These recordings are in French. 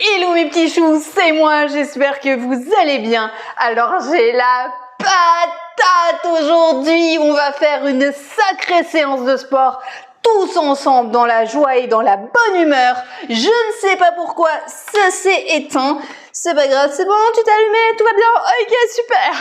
Hello mes petits choux, c'est moi, j'espère que vous allez bien. Alors j'ai la patate aujourd'hui, on va faire une sacrée séance de sport tous ensemble dans la joie et dans la bonne humeur. Je ne sais pas pourquoi ça s'est éteint, c'est pas grave, c'est bon, tu t'es allumé, tout va bien, ok super.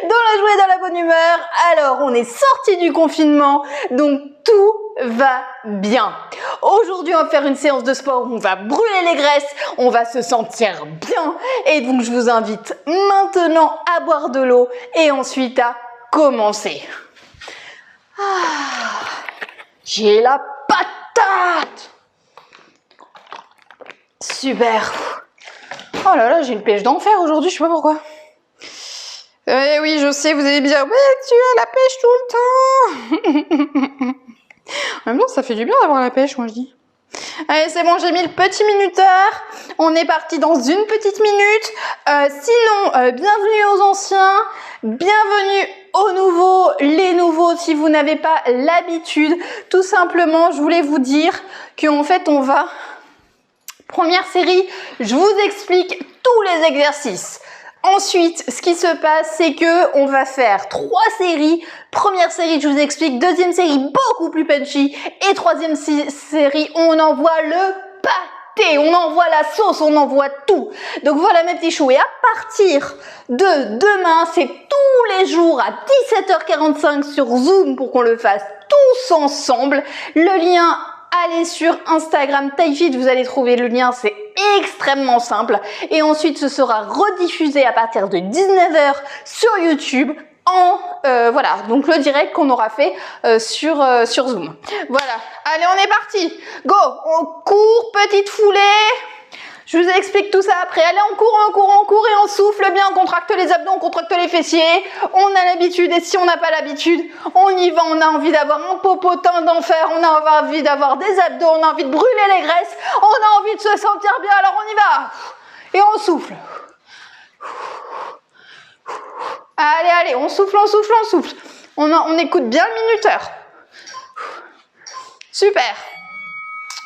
Dans la joie et dans la bonne humeur, alors on est sorti du confinement, donc tout va bien. Aujourd'hui, on va faire une séance de sport où on va brûler les graisses, on va se sentir bien. Et donc, je vous invite maintenant à boire de l'eau et ensuite à commencer. J'ai la patate! Super! Oh là là, j'ai une pêche d'enfer aujourd'hui, je sais pas pourquoi. Oui, je sais, vous allez me dire, mais tu as la pêche tout le temps! En même temps, ça fait du bien d'avoir la pêche, moi je dis. Allez, c'est bon, j'ai mis le petit minuteur. On est parti dans une petite minute. Bienvenue aux anciens, bienvenue aux nouveaux, les nouveaux si vous n'avez pas l'habitude. Tout simplement, je voulais vous dire qu'en fait, on va... Première série, je vous explique tous les exercices. Ensuite, ce qui se passe, c'est que on va faire 3 séries. Première série, je vous explique. Deuxième série, beaucoup plus punchy. Et troisième série, on envoie le pâté, on envoie la sauce, on envoie tout. Donc voilà mes petits choux. Et à partir de demain, c'est tous les jours à 17h45 sur Zoom pour qu'on le fasse tous ensemble. Le lien... Allez sur Instagram TaiFit, vous allez trouver le lien, c'est extrêmement simple. Et ensuite, ce sera rediffusé à partir de 19h sur YouTube voilà, donc le direct qu'on aura fait sur Zoom. Voilà, allez, on est parti. Go, on court, petite foulée. Je vous explique tout ça après. Allez, on court et on souffle bien, on contracte les abdos, on contracte les fessiers. On a l'habitude et si on n'a pas l'habitude, on y va. On a envie d'avoir un popotin d'enfer, on a envie d'avoir des abdos, on a envie de brûler les graisses, on a envie de se sentir bien, alors on y va. Et on souffle. Allez, on souffle. On écoute bien le minuteur. Super.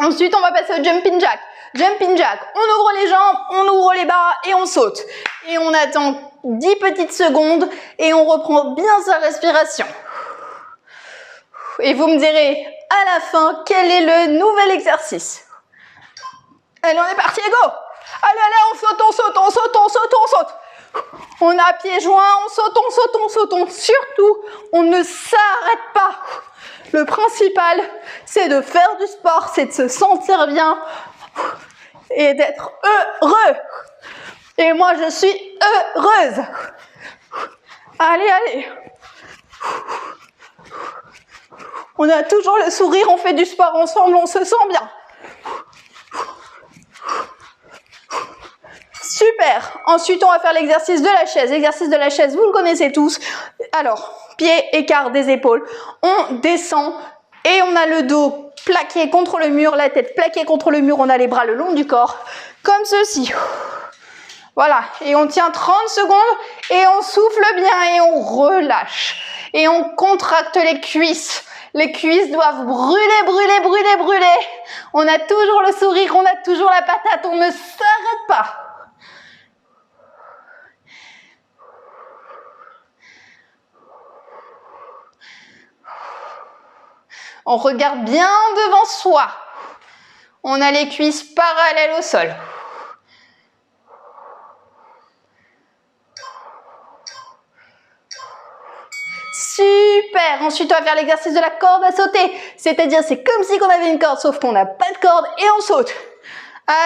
Ensuite, on va passer au jumping jack. Jumping jack, on ouvre les jambes, on ouvre les bras et on saute. Et on attend 10 petites secondes et on reprend bien sa respiration. Et vous me direz à la fin quel est le nouvel exercice. Allez, on est parti, go! Allez, on saute. On a pieds joints, on saute. Surtout, on ne s'arrête pas. Le principal, c'est de faire du sport, c'est de se sentir bien et d'être heureux. Et moi, je suis heureuse. Allez. On a toujours le sourire, on fait du sport ensemble, on se sent bien. Super. Ensuite, on va faire l'exercice de la chaise. L'exercice de la chaise, vous le connaissez tous. Alors, pied, écart des épaules. On descend et on a le dos plaqué contre le mur, la tête plaquée contre le mur. On a les bras le long du corps, comme ceci. Voilà. Et on tient 30 secondes et on souffle bien et on relâche. Et on contracte les cuisses. Les cuisses doivent brûler. On a toujours le sourire, on a toujours la patate, on ne s'arrête pas. On regarde bien devant soi. On a les cuisses parallèles au sol. Super. Ensuite, on va faire l'exercice de la corde à sauter. C'est-à-dire, c'est comme si on avait une corde, sauf qu'on n'a pas de corde et on saute.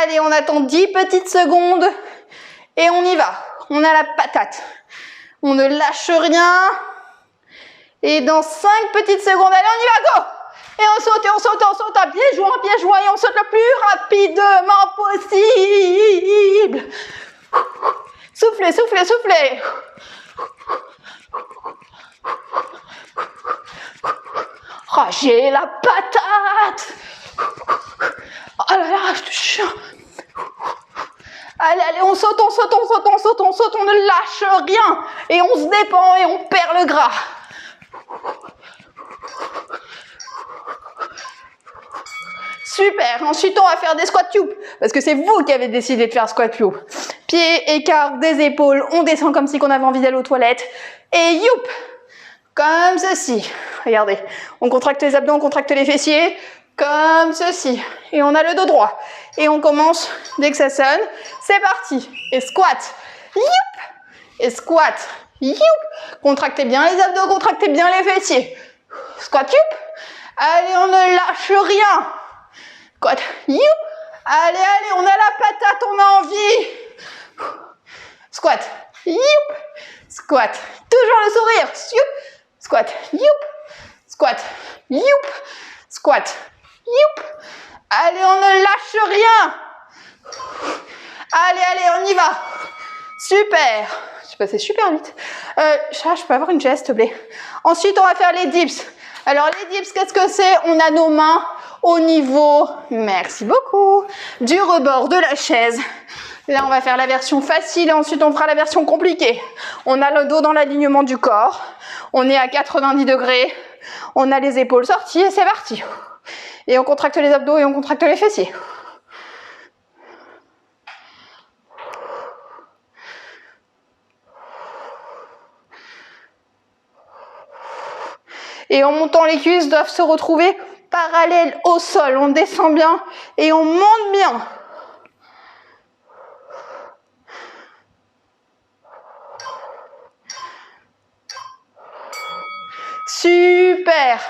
Allez, on attend 10 petites secondes et on y va. On a la patate. On ne lâche rien. Et dans 5 petites secondes, allez, on y va, go! Et on saute à pieds joints et on saute le plus rapidement possible. Soufflez. Oh, j'ai la patate. Oh là là, je te jure. Allez, on saute, on ne lâche rien. Et on se dépend et on perd le gras. Super. Ensuite, on va faire des squats tube parce que c'est vous qui avez décidé de faire squat tube. Pieds, écart des épaules. On descend comme si on avait envie d'aller aux toilettes. Et youp. Comme ceci. Regardez. On contracte les abdos, on contracte les fessiers. Comme ceci. Et on a le dos droit. Et on commence dès que ça sonne. C'est parti. Et squat. Youp. Et squat. Youp. Contractez bien les abdos, contractez bien les fessiers. Squat. Youp. Allez, on ne lâche rien. Squat. Youp. Allez, allez, on a la patate, on a envie. Squat. Youp. Squat. Toujours le sourire. Youp. Squat. Youp. Squat. Youp. Squat. Youp. Allez, on ne lâche rien. Allez, allez, on y va. Super. Je suis passée super vite. Je peux avoir une chaise, s'il te plaît. Ensuite, on va faire les dips. Alors, les dips, qu'est-ce que c'est? On a nos mains au niveau, merci beaucoup, du rebord de la chaise. Là, on va faire la version facile et ensuite, on fera la version compliquée. On a le dos dans l'alignement du corps. On est à 90 degrés. On a les épaules sorties et c'est parti. Et on contracte les abdos et on contracte les fessiers. Et en montant, les cuisses doivent se retrouver parallèles au sol. On descend bien et on monte bien. Super.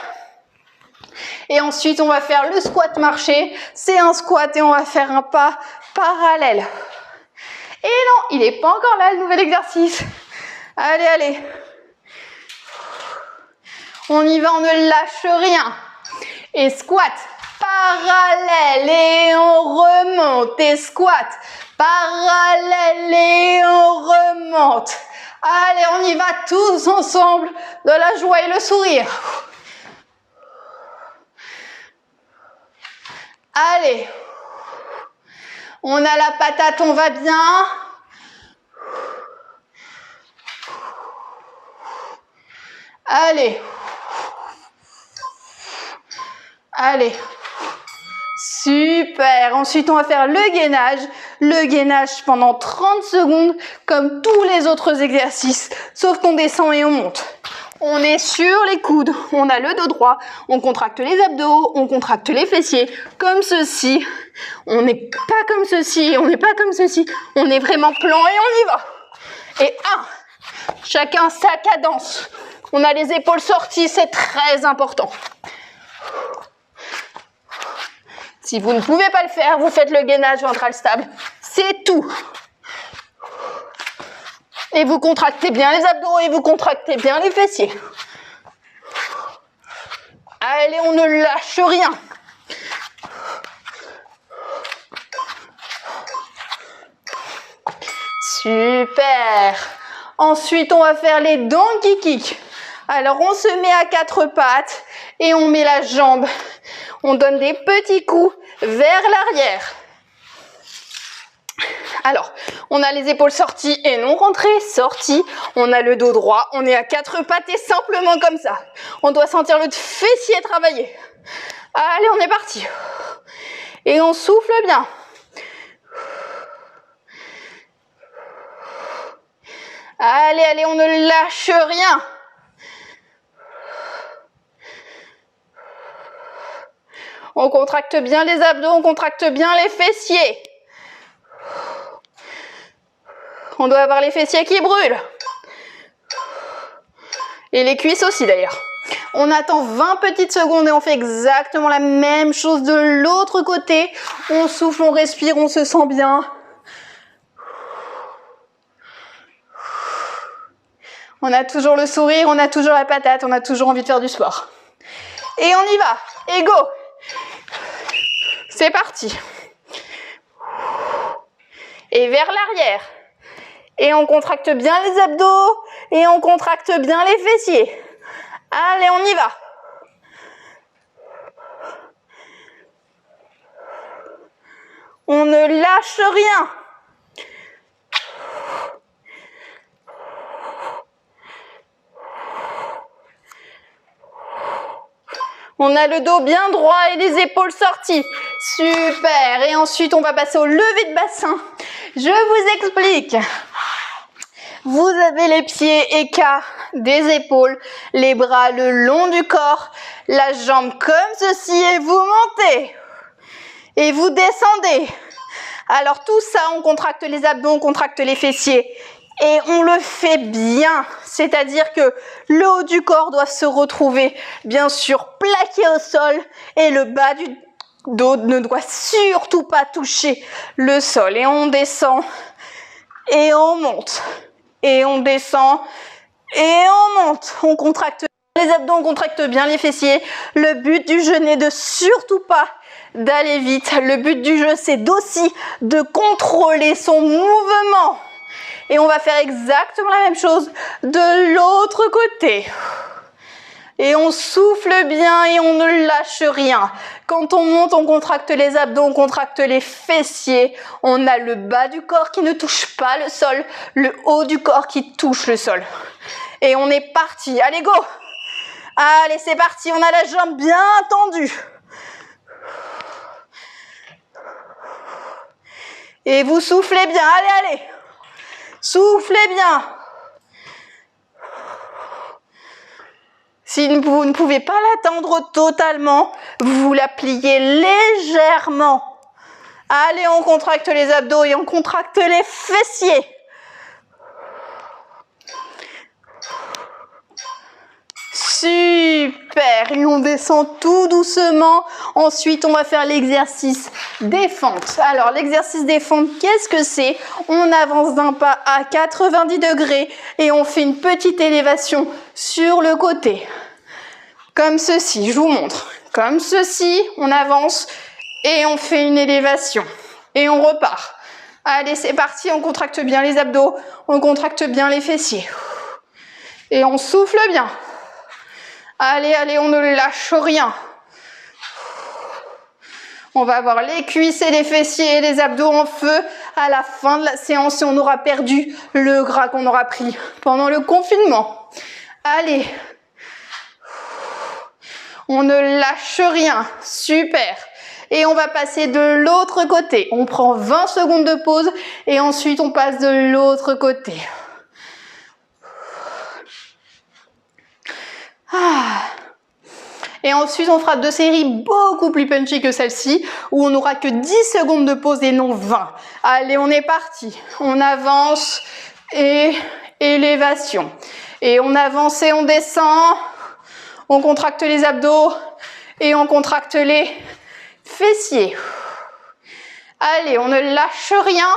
Et ensuite, on va faire le squat marché. C'est un squat et on va faire un pas parallèle. Et non, il n'est pas encore là, le nouvel exercice. Allez, allez. On y va, on ne lâche rien. Et squat parallèle et on remonte. Et squat parallèle et on remonte. Allez, on y va tous ensemble, de la joie et le sourire. Allez. On a la patate, on va bien. Allez. Allez. Super. Ensuite, on va faire le gainage. Le gainage pendant 30 secondes, comme tous les autres exercices, sauf qu'on descend et on monte. On est sur les coudes, on a le dos droit, on contracte les abdos, on contracte les fessiers, comme ceci. On n'est pas comme ceci, on n'est pas comme ceci. On est vraiment plan et on y va. Et 1. Chacun sa cadence. On a les épaules sorties, c'est très important. Si vous ne pouvez pas le faire, vous faites le gainage ventral stable. C'est tout. Et vous contractez bien les abdos et vous contractez bien les fessiers. Allez, on ne lâche rien. Super. Ensuite, on va faire les donkey kicks. Alors, on se met à 4 pattes et on met la jambe. On donne des petits coups vers l'arrière. Alors, on a les épaules sorties et non rentrées, sorties. On a le dos droit, on est à 4 pattes et simplement comme ça. On doit sentir le fessier travailler. Allez, on est parti. Et on souffle bien. Allez, allez, on ne lâche rien. On contracte bien les abdos, on contracte bien les fessiers. On doit avoir les fessiers qui brûlent. Et les cuisses aussi d'ailleurs. On attend 20 petites secondes et on fait exactement la même chose de l'autre côté. On souffle, on respire, on se sent bien. On a toujours le sourire, on a toujours la patate, on a toujours envie de faire du sport. Et on y va. Et go. C'est parti. Et vers l'arrière. Et on contracte bien les abdos. Et on contracte bien les fessiers. Allez, on y va. On ne lâche rien. On a le dos bien droit et les épaules sorties. Super. Et ensuite, on va passer au lever de bassin. Je vous explique. Vous avez les pieds écarts des épaules, les bras le long du corps, la jambe comme ceci et vous montez. Et vous descendez. Alors tout ça, on contracte les abdos, on contracte les fessiers. Et on le fait bien. C'est-à-dire que le haut du corps doit se retrouver, bien sûr, plaqué au sol. Et le bas du dos ne doit surtout pas toucher le sol. Et on descend. Et on monte. Et on descend. Et on monte. On contracte les abdos, on contracte bien les fessiers. Le but du jeu n'est de surtout pas d'aller vite. Le but du jeu, c'est aussi de contrôler son mouvement. Et on va faire exactement la même chose de l'autre côté. Et on souffle bien et on ne lâche rien. Quand on monte, on contracte les abdos, on contracte les fessiers. On a le bas du corps qui ne touche pas le sol, le haut du corps qui touche le sol. Et on est parti. Allez, go! Allez, c'est parti. On a la jambe bien tendue. Et vous soufflez bien. Allez, allez. Soufflez bien. Si vous ne pouvez pas l'atteindre totalement, vous la pliez légèrement. Allez, on contracte les abdos et on contracte les fessiers. Super. Et on descend tout doucement. Ensuite, on va faire l'exercice des fentes. Alors, l'exercice des fentes, qu'est-ce que c'est? On avance d'un pas à 90 degrés et on fait une petite élévation sur le côté. Comme ceci, je vous montre. Comme ceci, on avance et on fait une élévation. Et on repart. Allez, c'est parti. On contracte bien les abdos. On contracte bien les fessiers. Et on souffle bien. Allez, allez, on ne lâche rien. On va avoir les cuisses et les fessiers et les abdos en feu à la fin de la séance et on aura perdu le gras qu'on aura pris pendant le confinement. Allez. On ne lâche rien. Super. Et on va passer de l'autre côté. On prend 20 secondes de pause et ensuite on passe de l'autre côté. Et ensuite, on fera 2 séries beaucoup plus punchy que celle-ci, où on n'aura que 10 secondes de pause et non 20. Allez, on est parti. On avance et élévation. Et on avance et on descend. On contracte les abdos et on contracte les fessiers. Allez, on ne lâche rien.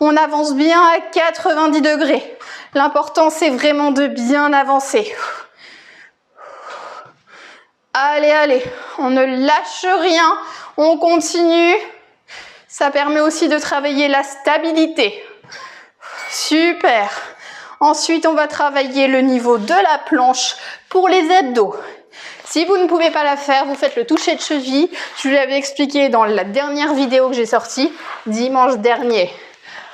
On avance bien à 90 degrés. L'important, c'est vraiment de bien avancer. Allez, allez, on ne lâche rien, on continue. Ça permet aussi de travailler la stabilité. Super. Ensuite, on va travailler le niveau de la planche pour les abdos. Si vous ne pouvez pas la faire, vous faites le toucher de cheville. Je vous l'avais expliqué dans la dernière vidéo que j'ai sortie, dimanche dernier.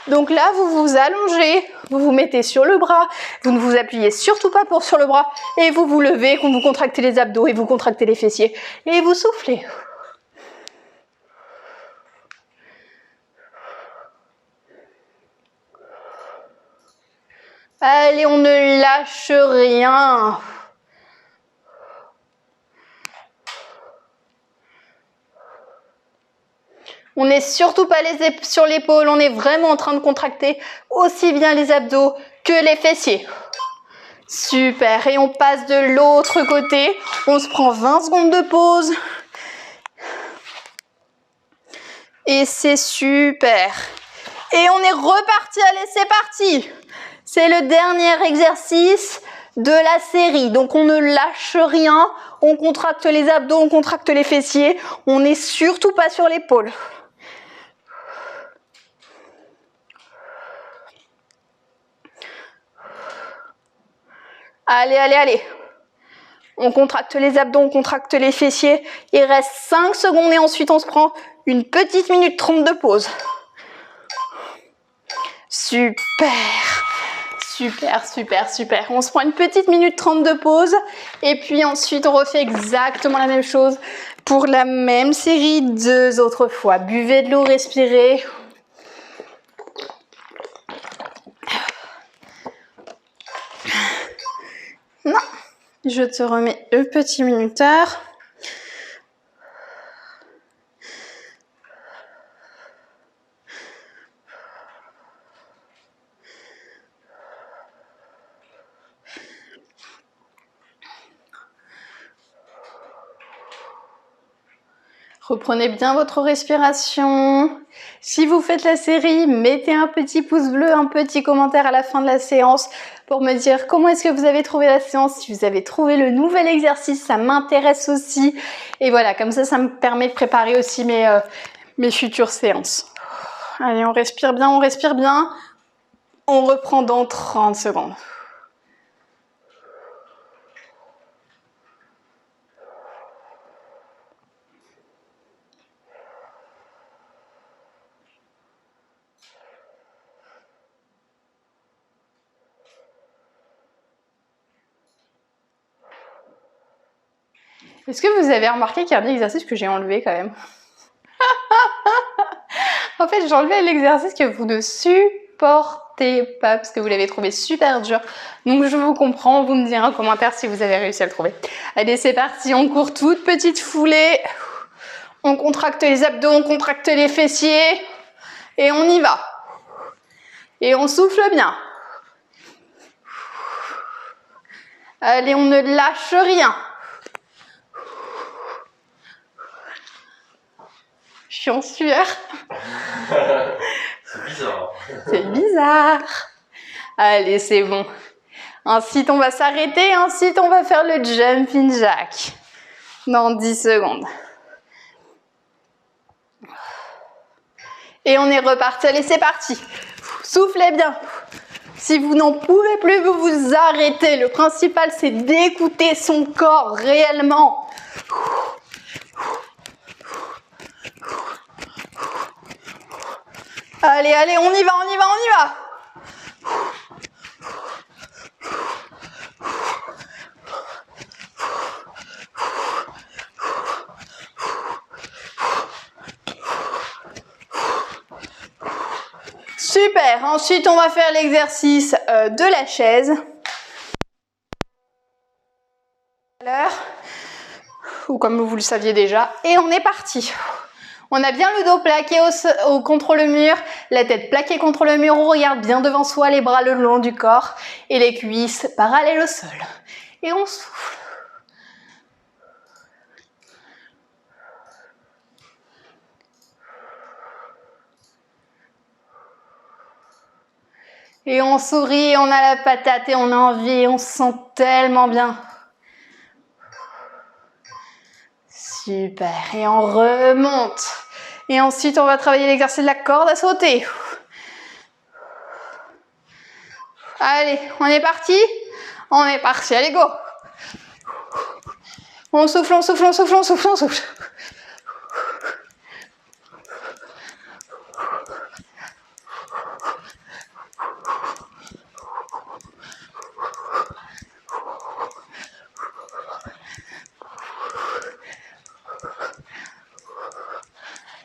Donc là, vous vous allongez, vous vous mettez sur le bras, vous ne vous appuyez surtout pas sur le bras et vous vous levez, vous contractez les abdos et vous contractez les fessiers et vous soufflez. Allez, on ne lâche rien. On n'est surtout pas sur l'épaule, on est vraiment en train de contracter aussi bien les abdos que les fessiers. Super, et on passe de l'autre côté, on se prend 20 secondes de pause. Et c'est super. Et on est reparti, allez c'est parti. C'est le dernier exercice de la série, donc on ne lâche rien, on contracte les abdos, on contracte les fessiers, on n'est surtout pas sur l'épaule. Allez, allez, allez. On contracte les abdos, on contracte les fessiers. Il reste 5 secondes et ensuite on se prend une petite minute 30 de pause. Super. Super, super, super. On se prend une petite minute 30 de pause et puis ensuite on refait exactement la même chose Pour la même série, 2 autres fois. Buvez de l'eau, respirez. Non, je te remets le petit minuteur. Reprenez bien votre respiration. Si vous faites la série, mettez un petit pouce bleu, un petit commentaire à la fin de la séance pour me dire comment est-ce que vous avez trouvé la séance. Si vous avez trouvé le nouvel exercice, ça m'intéresse aussi. Et voilà, comme ça me permet de préparer aussi mes futures séances. Allez, on respire bien, on respire bien. On reprend dans 30 secondes. Est-ce que vous avez remarqué qu'il y a un exercice que j'ai enlevé quand même? En fait, j'ai enlevé l'exercice que vous ne supportez pas parce que vous l'avez trouvé super dur. Donc je vous comprends, vous me direz en commentaire si vous avez réussi à le trouver. Allez, c'est parti, on court toute petite foulée. On contracte les abdos, on contracte les fessiers. Et on y va. Et on souffle bien. Allez, on ne lâche rien. Je suis en sueur. C'est bizarre. C'est bizarre. Allez, c'est bon. Ensuite, on va s'arrêter. Ensuite, on va faire le jumping jack. Dans 10 secondes. Et on est reparti. Allez, c'est parti. Soufflez bien. Si vous n'en pouvez plus, vous vous arrêtez. Le principal, c'est d'écouter son corps réellement. Allez, allez, on y va, on y va, on y va. Super, ensuite on va faire l'exercice de la chaise. Ou comme vous le saviez déjà, et on est parti. On a bien le dos plaqué contre le mur, la tête plaquée contre le mur, on regarde bien devant soi, les bras le long du corps et les cuisses parallèles au sol. Et on souffle. Et on sourit, on a la patate et on a envie, on se sent tellement bien. Super, et on remonte. Et ensuite, on va travailler l'exercice de la corde à sauter. Allez, on est parti? On est parti, allez, go! On souffle, on souffle, on souffle, on souffle, on souffle.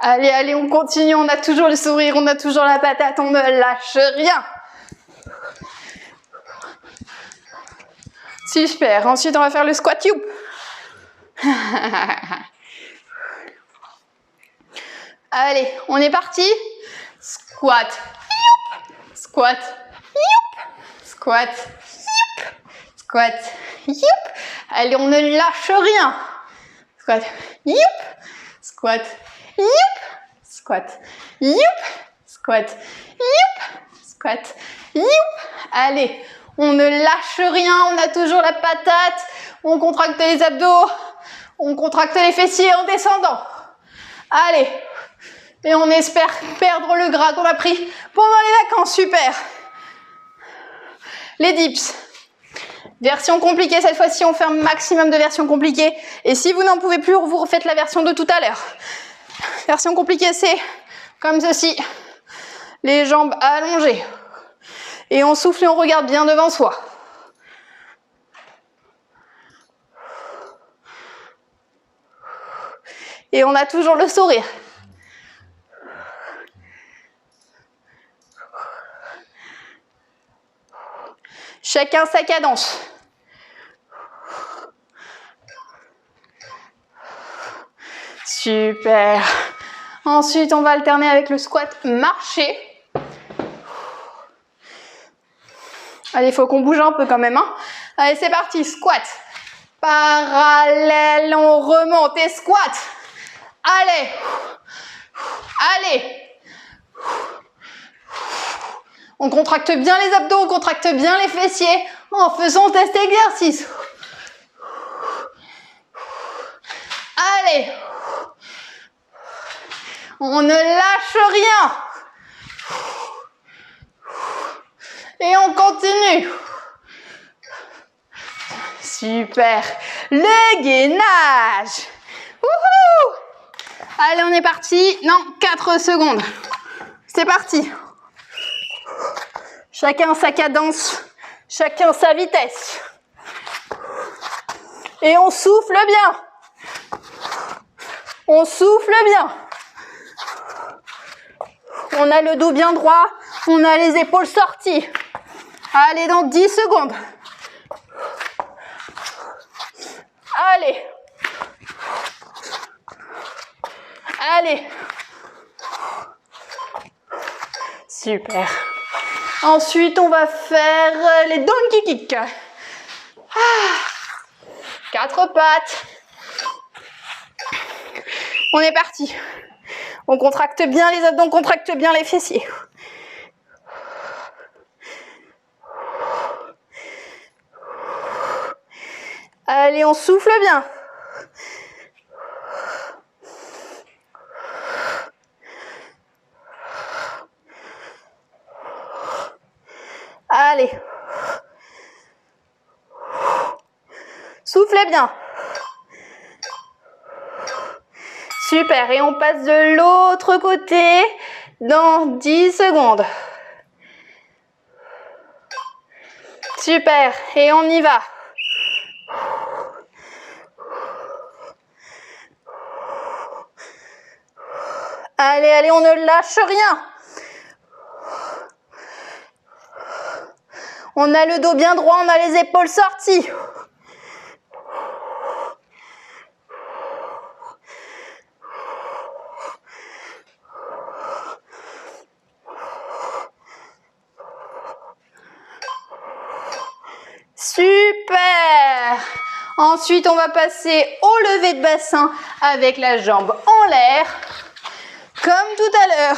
Allez, allez, on continue, on a toujours le sourire, on a toujours la patate, on ne lâche rien. Super, ensuite on va faire le squat youp. Allez, on est parti. Squat, youp. Squat, youp. Squat, youp. Squat, youp. Allez, on ne lâche rien. Squat, youp. Squat, youp. Squat, youp. Squat, youp. Squat, youp. Allez, on ne lâche rien, on a toujours la patate. On contracte les abdos. On contracte les fessiers en descendant. Allez. Et on espère perdre le gras qu'on a pris pendant les vacances. Super. Les dips. Version compliquée, cette fois-ci, on fait un maximum de versions compliquées. Et si vous n'en pouvez plus, vous refaites la version de tout à l'heure. Version compliquée, c'est comme ceci. Les jambes allongées. Et on souffle et on regarde bien devant soi. Et on a toujours le sourire. Chacun sa cadence. Super. Ensuite, on va alterner avec le squat marché. Allez, il faut qu'on bouge un peu quand même, hein. Allez, c'est parti. Squat. Parallèle, on remonte et squat. Allez. Allez. On contracte bien les abdos, on contracte bien les fessiers en faisant cet exercice. Allez. On ne lâche rien. Et on continue. Super. Le gainage. Wouhou! Allez, on est parti. Non, 4 secondes. C'est parti. Chacun sa cadence, chacun sa vitesse. Et on souffle bien. On souffle bien. On a le dos bien droit, on a les épaules sorties. Allez, dans 10 secondes. Allez. Allez. Super. Ensuite, on va faire les donkey kicks. 4 pattes. On est parti. On contracte bien les abdos, on contracte bien les fessiers. Allez, on souffle bien. Allez. Soufflez bien. Super. Et on passe de l'autre côté dans 10 secondes. Super. Et on y va. Allez, allez, on ne lâche rien. On a le dos bien droit, on a les épaules sorties. Super! Ensuite, on va passer au lever de bassin avec la jambe en l'air, comme tout à l'heure.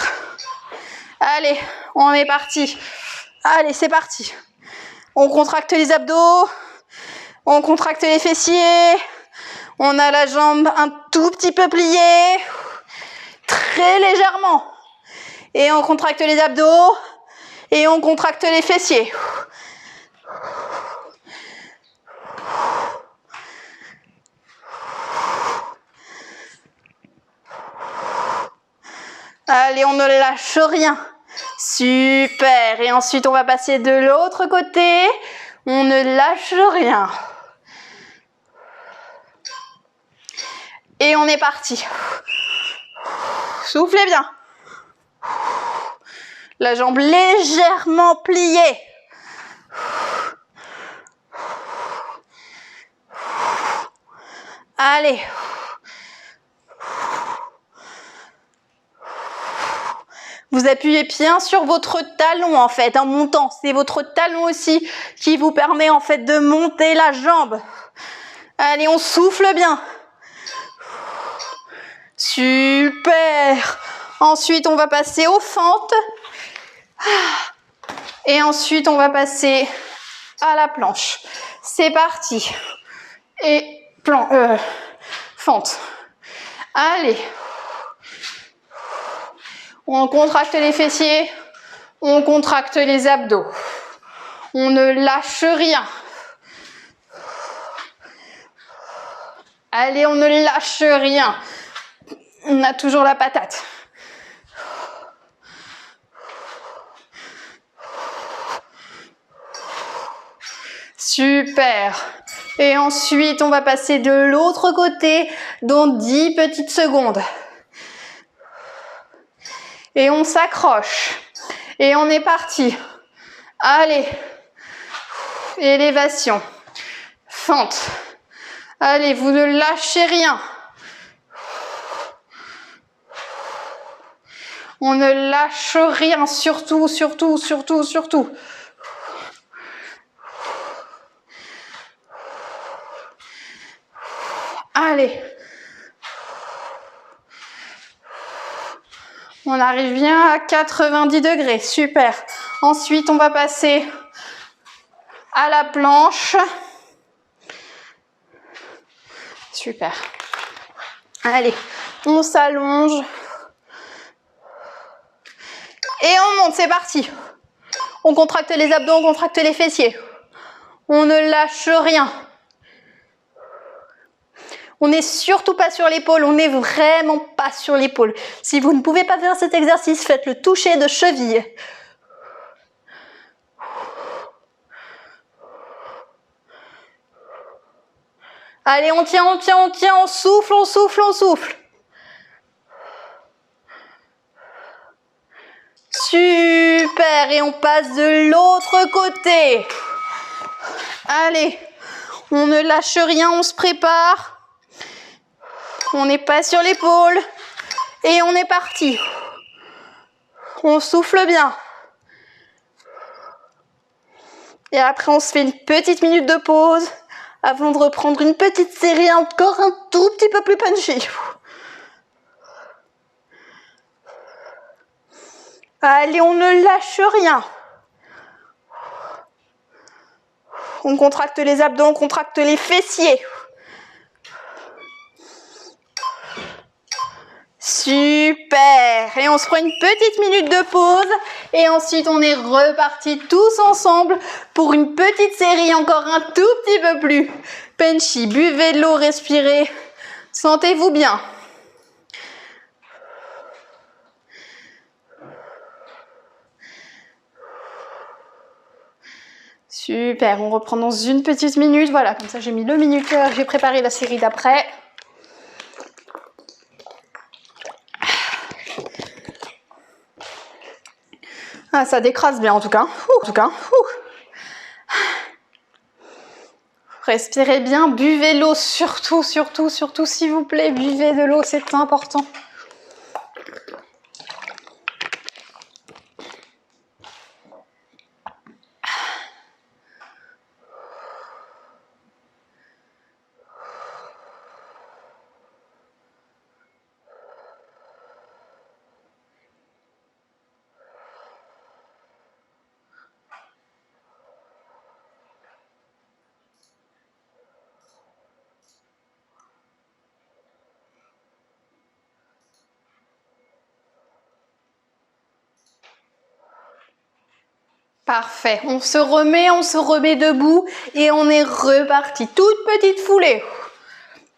Allez, on est parti. Allez, c'est parti. On contracte les abdos, on contracte les fessiers, on a la jambe un tout petit peu pliée, très légèrement. Et on contracte les abdos et on contracte les fessiers. Allez, on ne lâche rien. Super. Et ensuite, on va passer de l'autre côté. On ne lâche rien. Et on est parti. Soufflez bien. La jambe légèrement pliée. Allez. Vous appuyez bien sur votre talon en fait en montant. C'est votre talon aussi qui vous permet en fait de monter la jambe. Allez, on souffle bien. Super. Ensuite, on va passer aux fentes. Et ensuite, on va passer à la planche. C'est parti. Et fente. Allez. On contracte les fessiers, on contracte les abdos. On ne lâche rien. Allez, on ne lâche rien. On a toujours la patate. Super. Et ensuite, on va passer de l'autre côté dans 10 petites secondes. Et on s'accroche. Et on est parti. Allez. Élévation. Fente. Allez, vous ne lâchez rien. On ne lâche rien, surtout, surtout, surtout, surtout. Allez. On arrive bien à 90 degrés, super. Ensuite, on va passer à la planche. Super. Allez, on s'allonge. Et on monte, c'est parti. On contracte les abdos, on contracte les fessiers. On ne lâche rien. On n'est surtout pas sur l'épaule, on n'est vraiment pas sur l'épaule. Si vous ne pouvez pas faire cet exercice, faites le toucher de cheville. Allez, on tient, on tient, on tient, on souffle, on souffle, on souffle. Super, et on passe de l'autre côté. Allez, on ne lâche rien, on se prépare. On n'est pas sur l'épaule. Et on est parti. On souffle bien. Et après, on se fait une petite minute de pause avant de reprendre une petite série encore un tout petit peu plus punchy. Allez, on ne lâche rien. On contracte les abdos, on contracte les fessiers. Super! Et on se prend une petite minute de pause et ensuite on est reparti tous ensemble pour une petite série encore un tout petit peu plus punchy. Buvez de l'eau, respirez, sentez-vous bien. Super, on reprend dans une petite minute. Voilà, comme ça j'ai mis le minuteur, j'ai préparé la série d'après. Ah, ça décrase bien en tout cas. Respirez bien, buvez l'eau, surtout, surtout, surtout, s'il vous plaît, buvez de l'eau, c'est important. Parfait, on se remet debout et on est reparti. Toute petite foulée.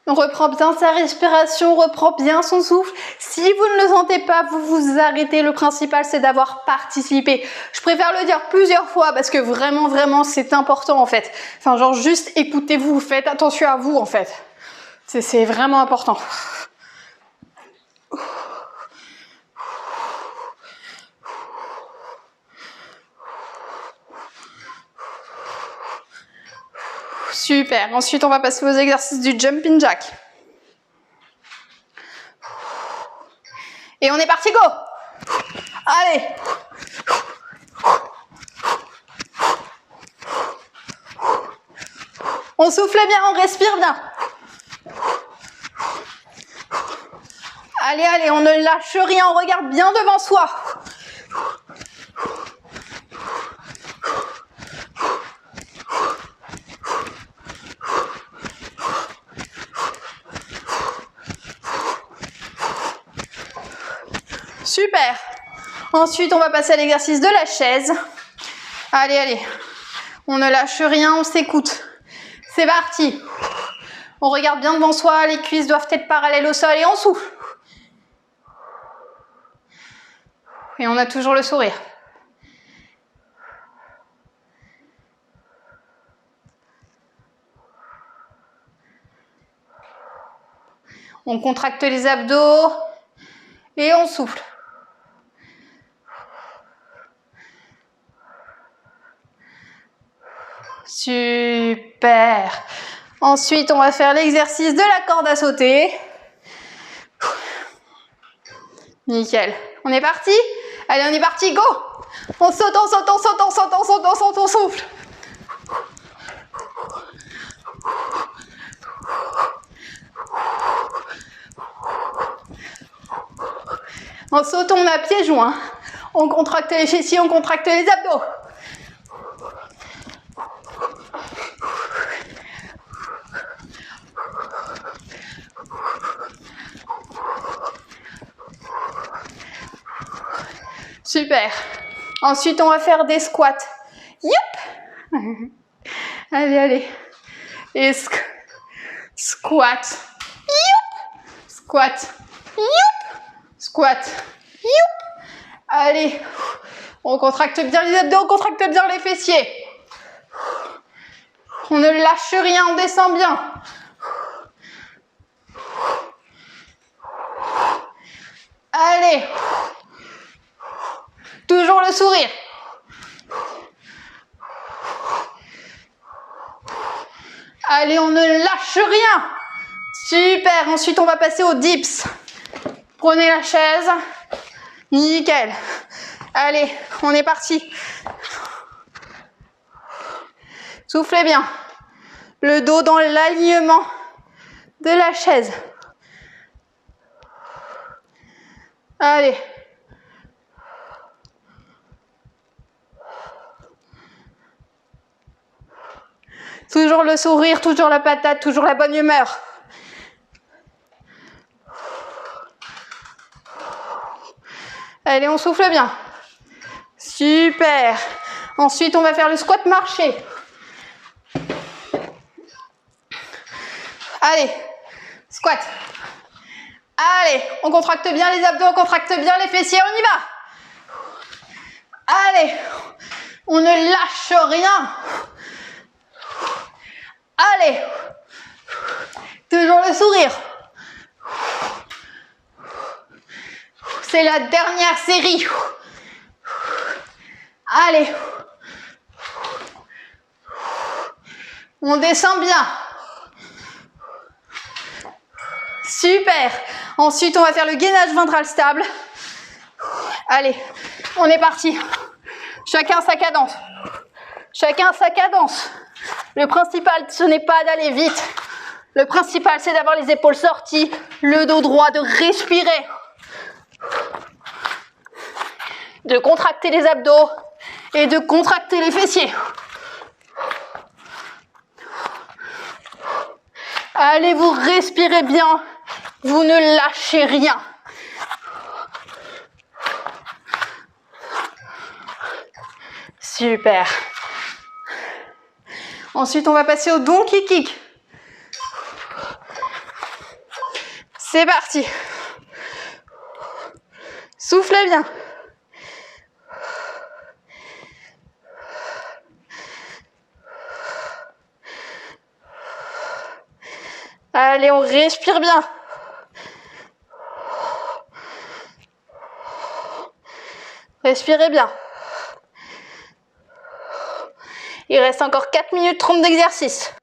On reprend bien sa respiration, on reprend bien son souffle. Si vous ne le sentez pas, vous vous arrêtez. Le principal, c'est d'avoir participé. Je préfère le dire plusieurs fois parce que vraiment, vraiment, c'est important en fait. Enfin, genre juste écoutez-vous, faites attention à vous en fait. C'est vraiment important. Super, ensuite on va passer aux exercices du jumping jack. Et on est parti, go! Allez! On souffle bien, on respire bien. Allez, allez, on ne lâche rien, on regarde bien devant soi. Super. Ensuite, on va passer à l'exercice de la chaise. Allez, allez. On ne lâche rien, on s'écoute. C'est parti. On regarde bien devant soi, les cuisses doivent être parallèles au sol et on souffle. Et on a toujours le sourire. On contracte les abdos et on souffle. Super. Ensuite, on va faire l'exercice de la corde à sauter. Nickel. On est parti? Allez, on est parti, go! On saute, on saute, on saute, on saute, on saute, on saute, on souffle. En sautant, on a pieds joints. On contracte les fessiers, on contracte les abdos. Super. Ensuite, on va faire des squats. Youp! Allez, allez. Et squat. Youp! Squat. Youp! Squat. Youp! Allez. On contracte bien les abdos, on contracte bien les fessiers. On ne lâche rien, on descend bien. Allez. Toujours le sourire. Allez, on ne lâche rien. Super. Ensuite, on va passer aux dips. Prenez la chaise. Nickel. Allez, on est parti. Soufflez bien. Le dos dans l'alignement de la chaise. Allez. Toujours le sourire, toujours la patate, toujours la bonne humeur. Allez, on souffle bien. Super. Ensuite, on va faire le squat marché. Allez, squat. Allez, on contracte bien les abdos, on contracte bien les fessiers, on y va. Allez, on ne lâche rien. Allez, toujours le sourire. C'est la dernière série. Allez. On descend bien. Super. Ensuite, on va faire le gainage ventral stable. Allez, on est parti. Chacun sa cadence. Chacun sa cadence. Le principal, ce n'est pas d'aller vite. Le principal, c'est d'avoir les épaules sorties, le dos droit, de respirer. De contracter les abdos et de contracter les fessiers. Allez, vous respirez bien. Vous ne lâchez rien. Super. Ensuite, on va passer au donkey kick. C'est parti. Soufflez bien. Allez, on respire bien. Respirez bien. Il reste encore 4 minutes 30 d'exercice.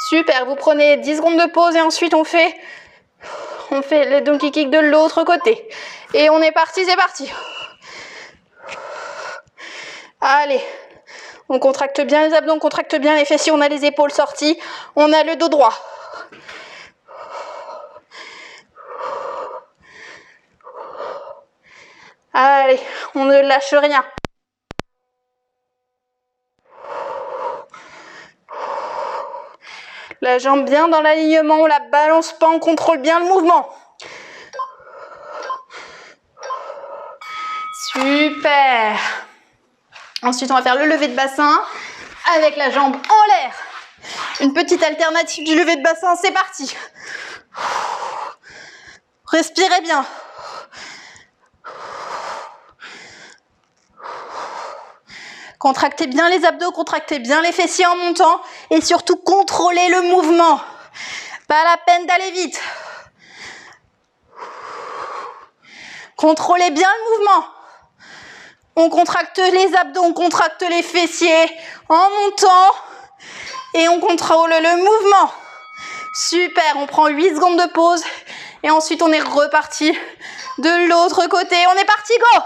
Super, vous prenez 10 secondes de pause et ensuite on fait les donkey kicks de l'autre côté. Et on est parti, c'est parti. Allez, on contracte bien les abdos, on contracte bien les fessiers, on a les épaules sorties, on a le dos droit. Allez, on ne lâche rien. La jambe bien dans l'alignement, on la balance pas, on contrôle bien le mouvement. Super. Ensuite, on va faire le lever de bassin avec la jambe en l'air. Une petite alternative du lever de bassin, c'est parti. Respirez bien. Contractez bien les abdos, contractez bien les fessiers en montant et surtout contrôlez le mouvement. Pas la peine d'aller vite. Contrôlez bien le mouvement. On contracte les abdos, on contracte les fessiers en montant et on contrôle le mouvement. Super, on prend 8 secondes de pause et ensuite on est reparti de l'autre côté. On est parti, go!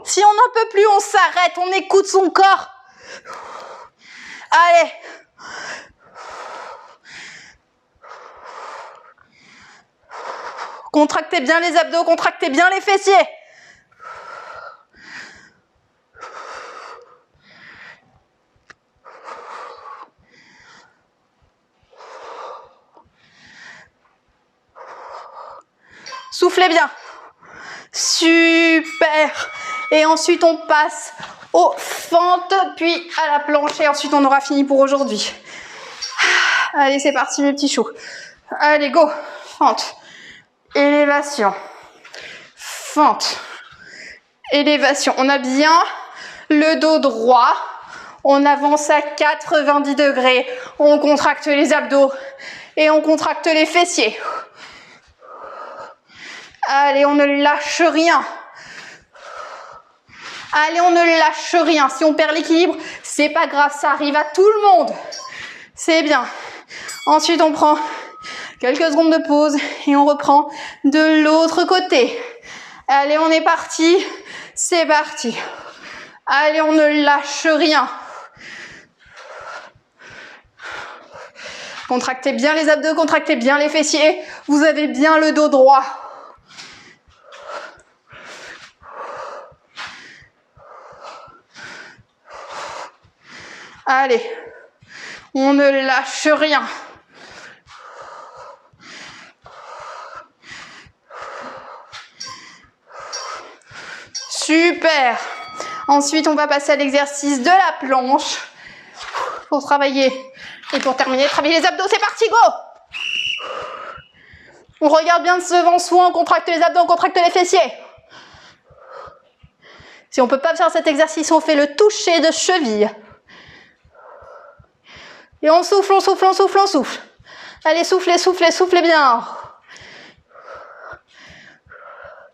Si on n'en peut plus, on s'arrête, on écoute son corps. Allez. Contractez bien les abdos, contractez bien les fessiers. Soufflez bien. Super. Et ensuite, on passe aux fentes, puis à la planche. Et ensuite, on aura fini pour aujourd'hui. Allez, c'est parti, mes petits choux. Allez, go. Fente. Élévation. Fente. Élévation. On a bien le dos droit. On avance à 90 degrés. On contracte les abdos. Et on contracte les fessiers. Allez, on ne lâche rien. Allez, on ne lâche rien. Si on perd l'équilibre, c'est pas grave, ça arrive à tout le monde. C'est bien. Ensuite, on prend quelques secondes de pause et on reprend de l'autre côté. Allez, on est parti. C'est parti. Allez, on ne lâche rien. Contractez bien les abdos, contractez bien les fessiers. Vous avez bien le dos droit. Allez, on ne lâche rien. Super. Ensuite, on va passer à l'exercice de la planche pour travailler. Et pour terminer, travailler les abdos. C'est parti, go! On regarde bien devant soi, on contracte les abdos, on contracte les fessiers. Si on ne peut pas faire cet exercice, on fait le toucher de cheville. Et on souffle, on souffle, on souffle, on souffle. Allez, soufflez, soufflez, soufflez bien.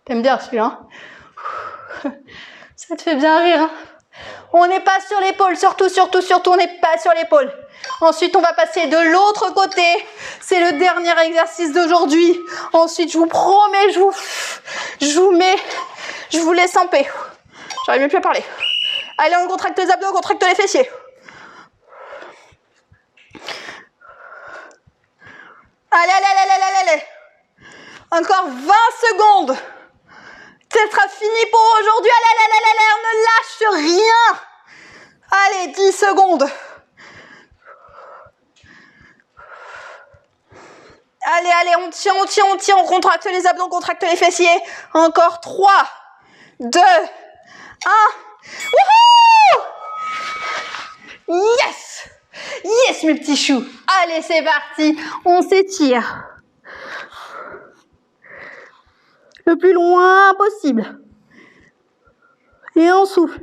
T'aimes bien celui-là, hein? Ça te fait bien rire, hein? On n'est pas sur l'épaule, surtout, on n'est pas sur l'épaule. Ensuite, on va passer de l'autre côté. C'est le dernier exercice d'aujourd'hui. Ensuite, je vous promets, je vous laisse en paix. J'arrive même plus à parler. Allez, on contracte les abdos, on contracte les fessiers. Allez. Encore 20 secondes. Ce sera fini pour aujourd'hui. Allez, on ne lâche rien. Allez, 10 secondes. Allez, on tient, on contracte les abdos, on contracte les fessiers. Encore 3, 2, 1. Wouhou! Yes, mes petits choux. Allez, c'est parti. On s'étire. Le plus loin possible. Et on souffle.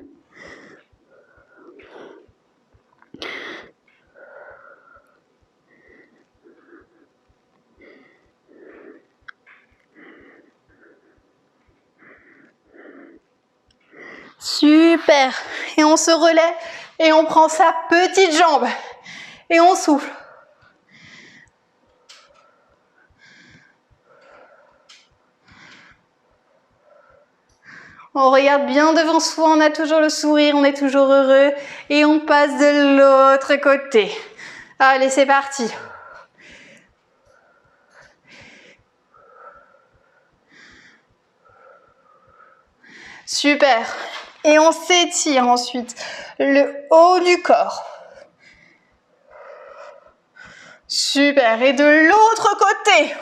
Super. Et on se relaie et on prend sa petite jambe. Et on souffle. On regarde bien devant soi, on a toujours le sourire, on est toujours heureux. Et on passe de l'autre côté. Allez, c'est parti. Super. Et on s'étire ensuite le haut du corps. Super. Et de l'autre côté.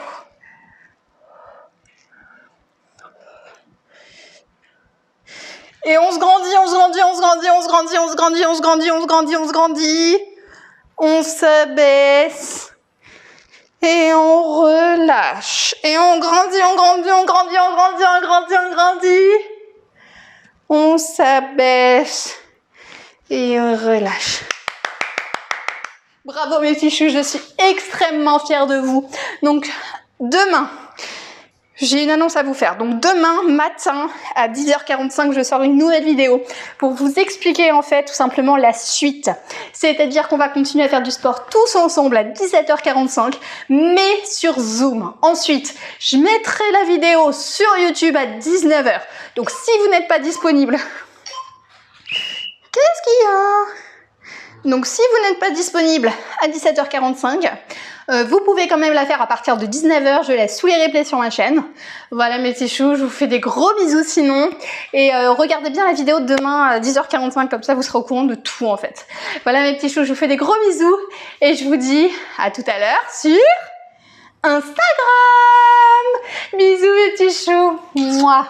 Et on se grandit, on se grandit, on se grandit, on se grandit, on se grandit, on se grandit, on se grandit, on se grandit. On se baisse. Et on relâche. Et on grandit, on grandit, on grandit, on grandit, on grandit, on grandit. On s'abaisse et on relâche. Bravo mes petits choux, je suis extrêmement fière de vous. Donc demain, j'ai une annonce à vous faire. Donc demain matin à 10h45, je sors une nouvelle vidéo pour vous expliquer en fait tout simplement la suite. C'est-à-dire qu'on va continuer à faire du sport tous ensemble à 17h45, mais sur Zoom. Ensuite, je mettrai la vidéo sur YouTube à 19h. Donc si vous n'êtes pas disponible, qu'est-ce qu'il y a ? Donc si vous n'êtes pas disponible à 17h45, vous pouvez quand même la faire à partir de 19h, je laisse tous les replays sur ma chaîne. Voilà mes petits choux, je vous fais des gros bisous sinon. Et regardez bien la vidéo de demain à 10h45, comme ça vous serez au courant de tout en fait. Voilà mes petits choux, je vous fais des gros bisous et je vous dis à tout à l'heure sur Instagram. Bisous mes petits choux. Mouah.